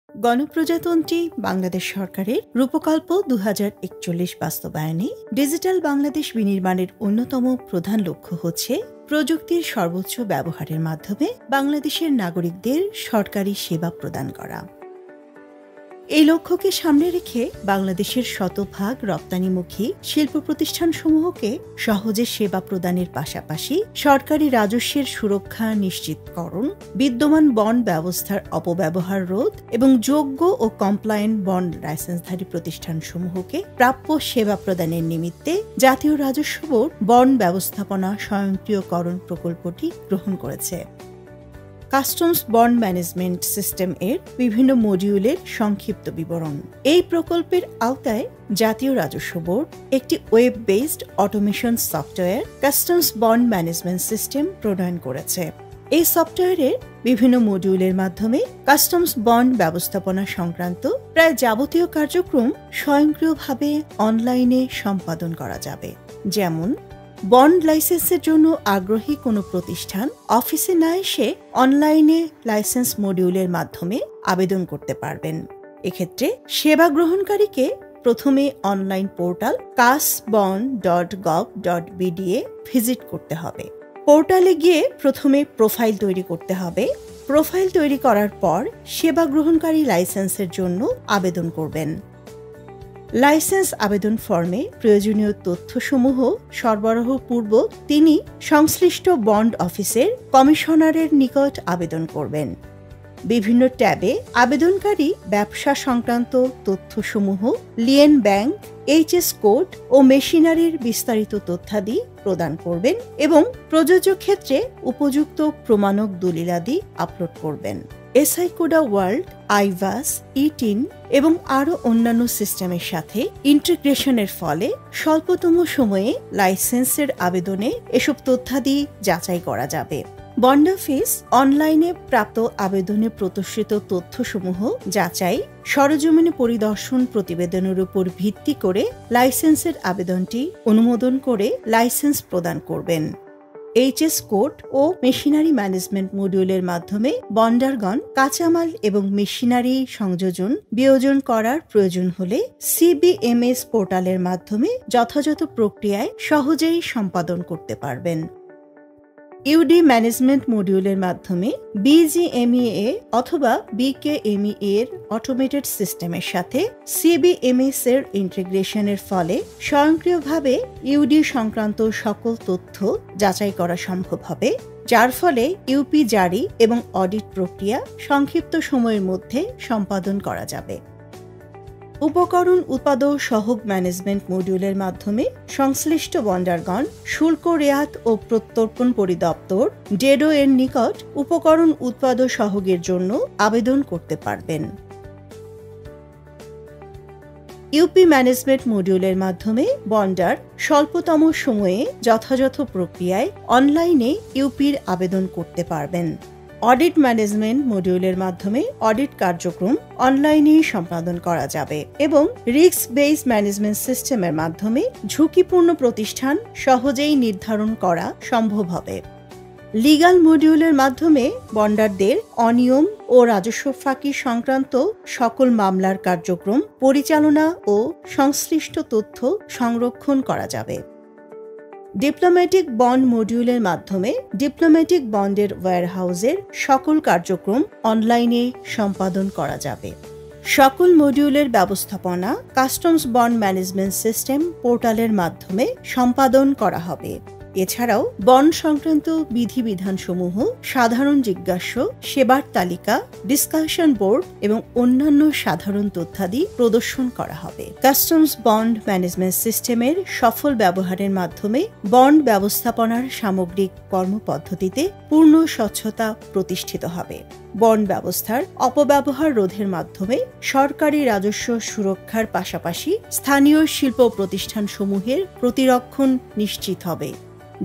গণপ্রজাতন্ত্রী বাংলাদেশ সরকারের রূপকল্প ২০৪১ বাস্তবায়নে ডিজিটাল বাংলাদেশ বিনির্মাণের অন্যতম প্রধান লক্ষ্য হচ্ছে প্রযুক্তির সর্বোচ্চ ব্যবহারের মাধ্যমে বাংলাদেশের নাগরিকদের সরকারি সেবা প্রদান করা। এই লক্ষ্যকে সামনে রেখে বাংলাদেশের শতভাগ রপ্তানিমুখী শিল্প প্রতিষ্ঠানসমূহকে সহজে সেবা প্রদানের পাশাপাশি সরকারি রাজস্বের সুরক্ষা নিশ্চিতকরণ, বিদ্যমান বন্ড ব্যবস্থার অপব্যবহার রোধ এবং যোগ্য ও কমপ্লায়েন্ট বন্ড লাইসেন্সধারী প্রতিষ্ঠানসমূহকে প্রাপ্য সেবা প্রদানের নিমিত্তে জাতীয় রাজস্ব বোর্ড বন্ড ব্যবস্থাপনা স্বয়ংক্রিয়করণ প্রকল্পটি গ্রহণ করেছে। কাস্টমস বন্ড ম্যানেজমেন্ট সিস্টেম এর বিভিন্ন মডিউলের সংক্ষিপ্ত বিবরণ। এই প্রকল্পের আওতায় জাতীয় রাজস্ব বোর্ড একটি web based automation software customs bond management system প্রণয়ন করেছে। এই সফটওয়্যারের বিভিন্ন মডিউলের মাধ্যমে কাস্টমস বন্ড ব্যবস্থাপনা সংক্রান্ত প্রায় যাবতীয় কার্যক্রম স্বয়ংক্রিয়ভাবে অনলাইনে সম্পাদন করা যাবে। যেমন বন্ড লাইসেন্সের জন্য আগ্রহী কোনো প্রতিষ্ঠান অফিসে না এসে অনলাইনে লাইসেন্স মডিউলের মাধ্যমে আবেদন করতে পারবেন। এক্ষেত্রে সেবা গ্রহণকারীকে প্রথমে online portal kasbond.gov.bd a visit করতে হবে। পোর্টালে গিয়ে প্রথমে প্রোফাইল তৈরি করতে হবে। প্রোফাইল তৈরি করার পর সেবা গ্রহণকারী লাইসেন্সের জন্য আবেদন করবেন। লাইসেন্স আবেদন ফর্মে প্রয়োজনীয় তথ্যসমূহ সরবরাহ পূর্বক তিনি সংশ্লিষ্ট বন্ড অফিসের কমিশনারের নিকট আবেদন করবেন। বিভিন্ন ট্যাবে আবেদনকারী ব্যবসা সংক্রান্ত তথ্যসমূহ, লিয়েন ব্যাংক, এইচএস কোড ও মেশিনারির বিস্তারিত তথ্যাদি প্রদান করবেন এবং প্রযোজ্য ক্ষেত্রে উপযুক্ত প্রমাণক দলিলাদি আপলোড করবেন। এসআইকোডা ওয়ার্ল্ড, আইভাস, ইটিন এবং আরও অন্যান্য সিস্টেমের সাথে ইন্টিগ্রেশনের ফলে স্বল্পতম সময়ে লাইসেন্সের আবেদনে এসব তথ্যাদি যাচাই করা যাবে। বন্ড অফিস অনলাইনে প্রাপ্ত আবেদনে প্রদর্শিত তথ্যসমূহ যাচাই, সরেজমিনে পরিদর্শন প্রতিবেদনের উপর ভিত্তি করে লাইসেন্সের আবেদনটি অনুমোদন করে লাইসেন্স প্রদান করবেন। এইচএস কোড ও মেশিনারি ম্যানেজমেন্ট মডিউলের মাধ্যমে বন্ডারগণ কাঁচামাল এবং মেশিনারি সংযোজন বিয়োজন করার প্রয়োজন হলে সিবিএমএস পোর্টালের মাধ্যমে যথাযথ প্রক্রিয়ায় সহজেই সম্পাদন করতে পারবেন। ইউডি ম্যানেজমেন্ট মডিউলের মাধ্যমে বিজিএমইএ অথবা বিকেএমইএ এর অটোমেটেড সিস্টেমের সাথে সিবিএমএস এর ইন্টিগ্রেশনের ফলে স্বয়ংক্রিয়ভাবে ইউডি সংক্রান্ত সকল তথ্য যাচাই করা সম্ভব হবে, যার ফলে ইউপি জারি এবং অডিট প্রক্রিয়া সংক্ষিপ্ত সময়ের মধ্যে সম্পাদন করা যাবে। উপকরণ উৎপাদক সহগ ম্যানেজমেন্ট মডিউলের মাধ্যমে সংশ্লিষ্ট বন্ডারগণ শুল্ক রেয়াত ও প্রত্যর্পণ পরিদপ্তর ডেডো এর নিকট উপকরণ উৎপাদক সহগের জন্য আবেদন করতে পারবেন। ইউপি ম্যানেজমেন্ট মডিউলের মাধ্যমে বন্ডার স্বল্পতম সময়ে যথাযথ প্রক্রিয়ায় অনলাইনে ইউপির আবেদন করতে পারবেন। অডিট ম্যানেজমেন্ট মডিউলের মাধ্যমে অডিট কার্যক্রম অনলাইনেই সম্পাদন করা যাবে এবং রিস্ক বেস ম্যানেজমেন্ট সিস্টেমের মাধ্যমে ঝুঁকিপূর্ণ প্রতিষ্ঠান সহজেই নির্ধারণ করা সম্ভব হবে। লিগ্যাল মডিউলের মাধ্যমে বন্ডারদের অনিয়ম ও রাজস্ব ফাঁকি সংক্রান্ত সকল মামলার কার্যক্রম পরিচালনা ও সংশ্লিষ্ট তথ্য সংরক্ষণ করা যাবে। ডিপ্লোম্যাটিক বন্ড মডিউলের মাধ্যমে ডিপ্লোম্যাটিক বন্ডের ওয়্যারহাউসের সকল কার্যক্রম অনলাইনে সম্পাদন করা যাবে। সকল মডিউলের ব্যবস্থাপনা কাস্টমস বন্ড ম্যানেজমেন্ট সিস্টেম পোর্টালের মাধ্যমে সম্পাদন করা হবে। এছাড়াও বন্ড সংক্রান্ত বিধিবিধানসমূহ, সাধারণ জিজ্ঞাস্য, সেবার তালিকা, ডিসকাশন বোর্ড এবং অন্যান্য সাধারণ তথ্যাদি প্রদর্শন করা হবে। কাস্টমস বন্ড ম্যানেজমেন্ট সিস্টেমের সফল ব্যবহারের মাধ্যমে বন্ড ব্যবস্থাপনার সামগ্রিক কর্মপদ্ধতিতে পূর্ণ স্বচ্ছতা প্রতিষ্ঠিত হবে। বন্ড ব্যবস্থার অপব্যবহার রোধের মাধ্যমে সরকারি রাজস্ব সুরক্ষার পাশাপাশি স্থানীয় শিল্প প্রতিষ্ঠানসমূহের প্রতিরক্ষণ নিশ্চিত হবে।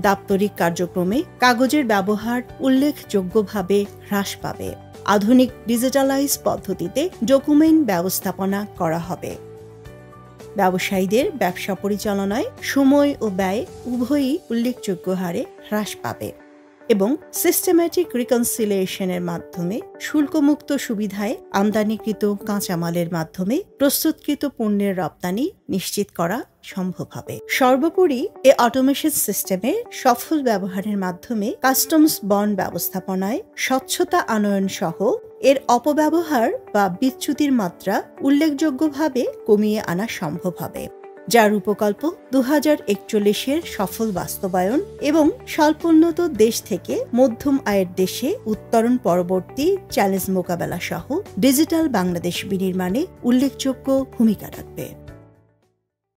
দাপ্তরিক কার্যক্রমে কাগজের ব্যবহার উল্লেখযোগ্যভাবে হ্রাস পাবে। আধুনিক ডিজিটালাইজ পদ্ধতিতে ডকুমেন্ট ব্যবস্থাপনা করা হবে। ব্যবসায়ীদের ব্যবসা পরিচালনায় সময় ও ব্যয় উভয়ই উল্লেখযোগ্য হারে হ্রাস পাবে। এবং সিস্টেম্যাটিক রিকনসিলিয়েশনের মাধ্যমে শুল্কমুক্ত সুবিধায় আমদানিকৃত কাঁচামালের মাধ্যমে প্রস্তুতকৃত পণ্যের রপ্তানি নিশ্চিত করা সম্ভব হবে। সর্বোপরি এই অটোমেশন সিস্টেমের সফল ব্যবহারের মাধ্যমে কাস্টমস বন্ড ব্যবস্থাপনায় স্বচ্ছতা আনয়ন সহ এর অপব্যবহার বা বিচ্যুতির মাত্রা উল্লেখযোগ্যভাবে কমিয়ে আনা সম্ভব হবে, যার রূপকল্প 2041-এর সফল বাস্তবায়ন এবং স্বল্পোন্নত দেশ থেকে মধ্যম আয়ের দেশে উত্তরণ পরবর্তী চ্যালেঞ্জ মোকাবেলা সহ ডিজিটাল বাংলাদেশ বিনির্মাণে উল্লেখযোগ্য ভূমিকা রাখবে।